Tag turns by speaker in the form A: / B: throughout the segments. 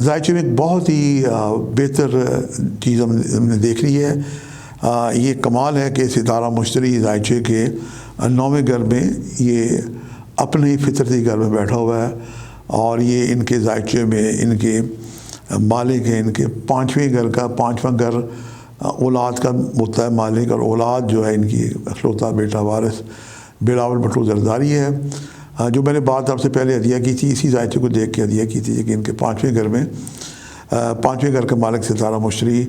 A: ذائچے میں ایک بہت ہی بہتر چیز ہم نے دیکھ لی ہے. یہ کمال ہے کہ ستارہ مشتری ذائچے کے 9ویں گھر میں یہ اپنے ہی فطرتی گھر میں بیٹھا ہوا ہے، اور یہ ان کے ذائچے میں ان کے مالک ہیں. ان کے 5ویں گھر کا 5واں گھر اولاد کا ہوتا ہے مالک، اور اولاد جو ہے ان کی اکلوتا بیٹا وارث بلاول بھٹو زرداری ہے. جو میں نے بات آپ سے پہلے عطیہ کی تھی، اسی ذائچے کو دیکھ کے عطیہ کی تھی کہ ان کے 5ویں گھر میں 5ویں گھر کا مالک ستارہ مشتری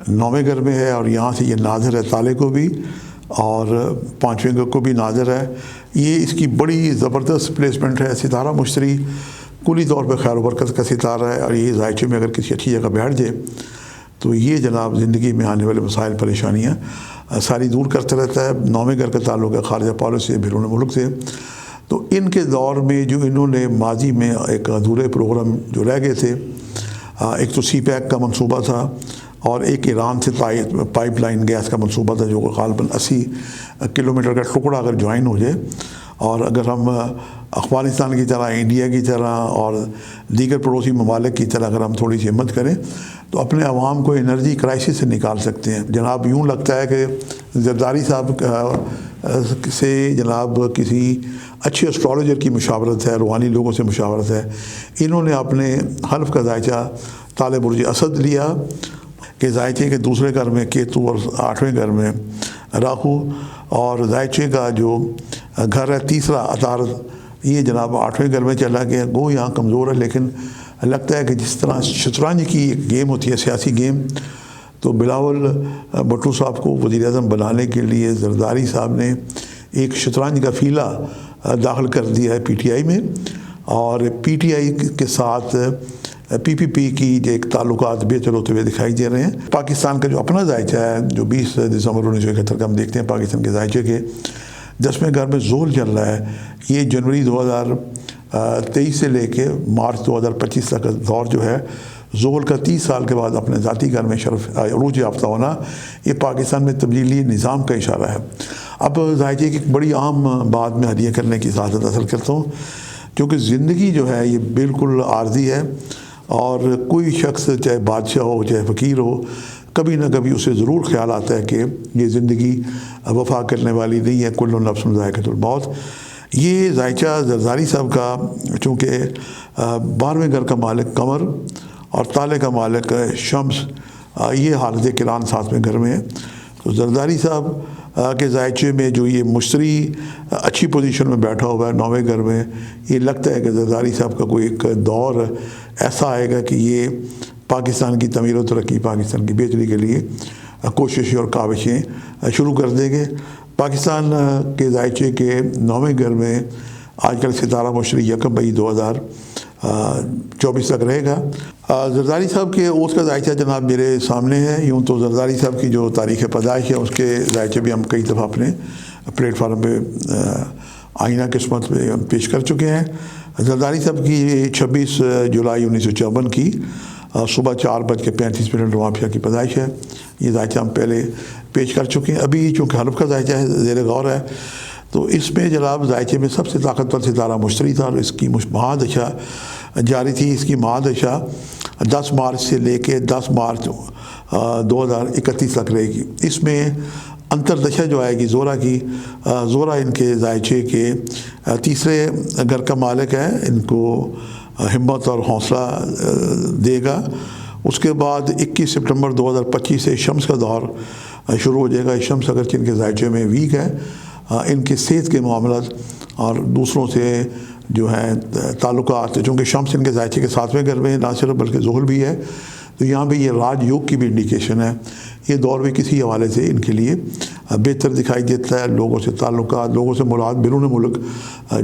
A: 9ویں گھر میں ہے، اور یہاں سے یہ ناظر ہے تالے کو بھی اور 5ویں گھر کو بھی ناظر ہے. یہ اس کی بڑی زبردست پلیسمنٹ ہے. ستارہ مشتری کلی طور پہ خیر و برکت کا ستارہ ہے، اور یہ ذائچے میں اگر کسی اچھی جگہ بیٹھ جائے تو یہ جناب زندگی میں آنے والے مسائل پریشانیاں ساری دور کرتا رہتا ہے. 9ویں گھر کا تعلق ہے خارجہ پالیسی سے، بیرون ملک سے. تو ان کے دور میں جو انہوں نے ماضی میں ایک ادھورے پروگرام جو رہ گئے تھے، ایک تو سی پیک کا منصوبہ تھا، اور ایک ایران سے پائپ لائن گیس کا منصوبہ تھا جو غالباً 80 کلومیٹر کا ٹکڑا اگر جوائن ہو جائے، اور اگر ہم افغانستان کی طرح، انڈیا کی طرح اور دیگر پڑوسی ممالک کی طرح اگر ہم تھوڑی سی ہمت کریں تو اپنے عوام کو انرجی کرائسس سے نکال سکتے ہیں. جناب یوں لگتا ہے کہ زرداری صاحب سے جناب کسی اچھے اسٹرالوجر کی مشاورت ہے، روحانی لوگوں سے مشاورت ہے. انہوں نے اپنے حلف کا ذائچہ تالے برج اسد لیا کہ ذائچے کے دوسرے گھر میں کیتو اور 8ویں گھر میں راہو، اور ذائچے کا جو گھر ہے تیسرا عطارد، یہ جناب 8ویں گھر میں چلا گیا. گو یہاں کمزور ہے، لیکن لگتا ہے کہ جس طرح شطرنج کی ایک گیم ہوتی ہے، سیاسی گیم، تو بلاول بھٹو صاحب کو وزیر اعظم بنانے کے لیے زرداری صاحب نے ایک شطرنج کا فیلہ داخل کر دیا ہے پی ٹی آئی میں، اور پی ٹی آئی کے ساتھ پی پی پی کی جو ایک تعلقات بہتر ہوتے ہوئے دکھائی دے رہے ہیں. پاکستان کا جو اپنا ذائچہ ہے جو 20 دسمبر 1971 کا ہم دیکھتے ہیں پاکستان کے ذائچے کے 10ویں گھر میں زول چل رہا ہے. یہ جنوری 2023 سے لے کے مارچ 2025 تک کا دور جو ہے، زول کا 30 سال کے بعد اپنے ذاتی گھر میں عروج یافتہ ہونا، یہ پاکستان میں تبدیلی نظام کا اشارہ ہے. اب ذائچے کی ایک بڑی عام بات میں ہدیہ کرنے کی سعادت حاصل کرتا ہوں، کیونکہ زندگی جو ہے یہ بالکل عارضی ہے، اور کوئی شخص چاہے بادشاہ ہو چاہے فقیر ہو، کبھی نہ کبھی اسے ضرور خیال آتا ہے کہ یہ زندگی وفا کرنے والی نہیں ہے. کل نفس ذائقۃ الموت. یہ ذائچہ زرداری صاحب کا چونکہ 12ویں گھر کا مالک قمر اور تالے کا مالک شمس، یہ حالت کران 7ویں گھر میں ہے. تو زرداری صاحب کے ذائچے میں جو یہ مشتری اچھی پوزیشن میں بیٹھا ہوا ہے 9ویں گھر میں، یہ لگتا ہے کہ زرداری صاحب کا کوئی ایک دور ایسا آئے گا کہ یہ پاکستان کی تعمیر و ترقی، پاکستان کی بہتری کے لیے کوششیں اور کاوشیں شروع کر دیں گے. پاکستان کے ذائچے کے 9ویں گھر میں آج کل ستارہ مشتری 1 مئی 2024 تک رہے گا. زرداری صاحب کے اوس کا ذائچہ جناب میرے سامنے ہے. یوں تو زرداری صاحب کی جو تاریخ پیدائش ہے اس کے ذائچے بھی ہم کئی دفعہ اپنے پلیٹ فارم پہ آئینہ قسمت میں پیش کر چکے ہیں. زرداری صاحب کی 26 جولائی 1954 کی صبح 4:35 روانپشا کی پیدائش ہے. یہ ذائچہ ہم پہلے پیش کر چکے ہیں. ابھی چونکہ حلف کا ذائچہ ہے، زیر غور ہے، تو اس میں جناب ذائچے میں سب سے طاقتور ستارہ مشتری تھا، اور اس کی مہادشا جاری تھی. اس کی مہادشا 10 مارچ سے لے کے 10 مارچ 2031 تک رہے گی. اس میں انتردشا جو آئے گی زورا کی، زورا ان کے ذائچے کے تیسرے گھر کا مالک ہے، ان کو ہمت اور حوصلہ دے گا. اس کے بعد 21 سپٹمبر 2025 سے شمس کا دور شروع ہو جائے گا. شمس اگرچہ ان کے ذائچے میں ویک ہے، ان کے صحت کے معاملات اور دوسروں سے جو ہیں تعلقات، چونکہ شمس ان کے ذائچے کے 7ویں گھر میں نہ صرف بلکہ ظہر بھی ہے، تو یہاں بھی یہ راج یوگ کی بھی انڈیکیشن ہے. یہ دور بھی کسی حوالے سے ان کے لیے بہتر دکھائی دیتا ہے. لوگوں سے تعلقات، لوگوں سے مراد بیرون ملک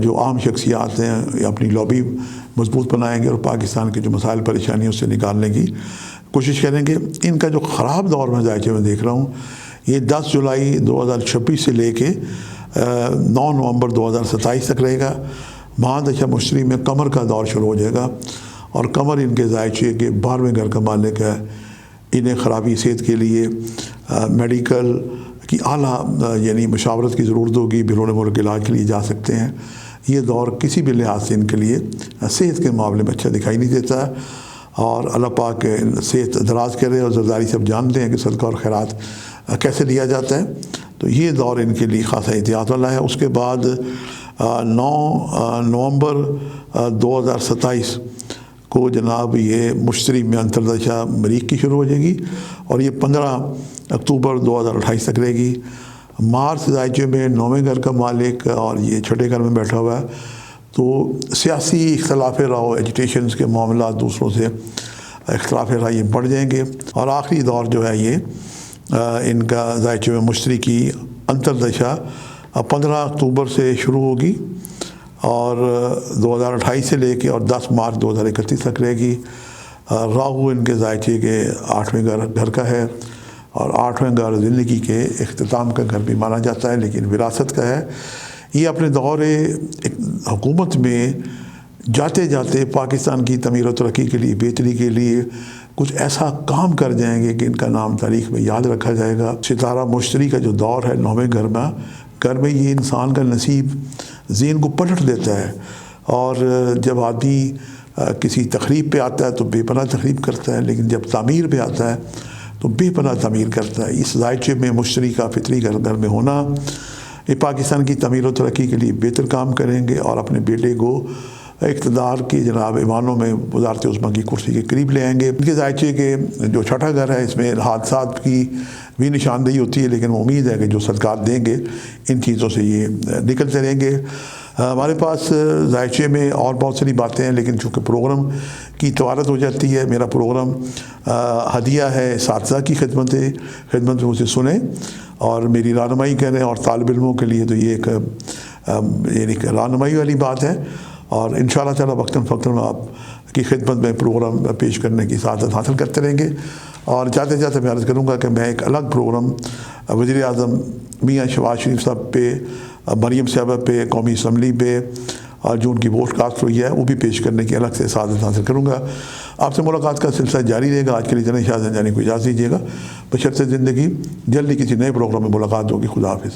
A: جو عام شخصیات ہیں اپنی لابی مضبوط بنائیں گے اور پاکستان کے جو مسائل پریشانیوں سے نکالنے کی کوشش کریں گے. ان کا جو خراب دور میں ذائچے میں دیکھ رہا ہوں، یہ 10 جولائی 2026 سے لے کے 9 نومبر 2027 تک رہے گا. مہادشا مشتری میں قمر کا دور شروع ہو جائے گا، اور قمر ان کے ذائچے کے 12ویں گھر کا مالک ہے. انہیں خرابی صحت کے لیے میڈیکل کی اعلیٰ یعنی مشاورت کی ضرورت ہوگی، بیرون ملک علاج کے لیے جا سکتے ہیں. یہ دور کسی بھی لحاظ سے ان کے لیے صحت کے معاملے میں اچھا دکھائی نہیں دیتا. اور اللہ پاک کے صحت دراز کرے، اور زرداری سے اب جانتے ہیں کہ صدقہ اور خیرات کیسے دیا جاتا ہے، تو یہ دور ان کے لیے خاصا احتیاط والا ہے۔ اس کے بعد 9 نومبر 2027 کو جناب یہ مشتری میں انتردشا مریخ کی شروع ہو جائے گی، اور یہ 15 اکتوبر 2028 تک رہے گی۔ مارس ذائچے میں 9ویں گھر کا مالک اور یہ چھٹے گھر میں بیٹھا ہوا ہے، تو سیاسی اختلاف رائے، ایجیٹیشنز کے معاملات، دوسروں سے اختلاف رائے بڑھ جائیں گے۔ اور آخری دور جو ہے یہ ان کا ذائچے میں مشتری کی انتردشا 15 اکتوبر سے شروع ہوگی، اور 2028 سے لے کے اور 10 مارچ 2031 تک رہے گی۔ راہو ان کے ذائچے کے 8ویں گھر کا ہے، اور 8واں گھر زندگی کے اختتام کا گھر بھی مانا جاتا ہے، لیکن وراثت کا ہے۔ یہ اپنے دور حکومت میں جاتے جاتے پاکستان کی تعمیر و ترقی کے لیے، بہتری کے لیے کچھ ایسا کام کر جائیں گے کہ ان کا نام تاریخ میں یاد رکھا جائے گا۔ ستارہ مشتری کا جو دور ہے 9ویں گھر میں یہ انسان کا نصیب ذہن کو پلٹ دیتا ہے، اور جب آدمی کسی تقریب پہ آتا ہے تو بے پناہ تقریب کرتا ہے، لیکن جب تعمیر پہ آتا ہے تو بے پناہ تعمیر کرتا ہے۔ اس ذائچے میں مشتری کا فطری گھر میں ہونا، یہ پاکستان کی تعمیر و ترقی کے لیے بہتر کام کریں گے، اور اپنے بیٹے کو اقتدار کی جناب ایوانوں میں وزارت عظمیٰ کی کرسی کے قریب لے آئیں گے۔ ان کے ذائچے کے جو چھٹا گھر ہے، اس میں حادثات کی بھی نشاندہی ہوتی ہے، لیکن امید ہے کہ جو صدقات دیں گے ان چیزوں سے یہ نکلتے رہیں گے۔ ہمارے پاس ذائچے میں اور بہت ساری باتیں ہیں، لیکن چونکہ پروگرام کی طوالت ہو جاتی ہے، میرا پروگرام ہدیہ ہے اساتذہ کی خدمت میں اسے سنیں اور میری رہنمائی کریں، اور طالب علموں کے لیے تو یہ ایک رہنمائی والی بات ہے، اور انشاءاللہ تعالی وقتاً فوقتاً آپ کی خدمت میں پروگرام پیش کرنے کی سعادت حاصل کرتے رہیں گے۔ اور جاتے جاتے میں عرض کروں گا کہ میں ایک الگ پروگرام وزیر اعظم میاں شہباز شریف صاحب پہ، مریم صاحبہ پہ، قومی اسمبلی پہ، اور جو ان کی ووٹ کاسٹ ہوئی ہے وہ بھی پیش کرنے کی الگ سے سعادت حاصل کروں گا۔ آپ سے ملاقات کا سلسلہ جاری رہے گا۔ آج کے لیے جناب شاہ زندانی کو اجازت دیجیے گا، بشرط زندگی جلدی کسی نئے پروگرام میں ملاقات ہوگی۔ خدا حافظ۔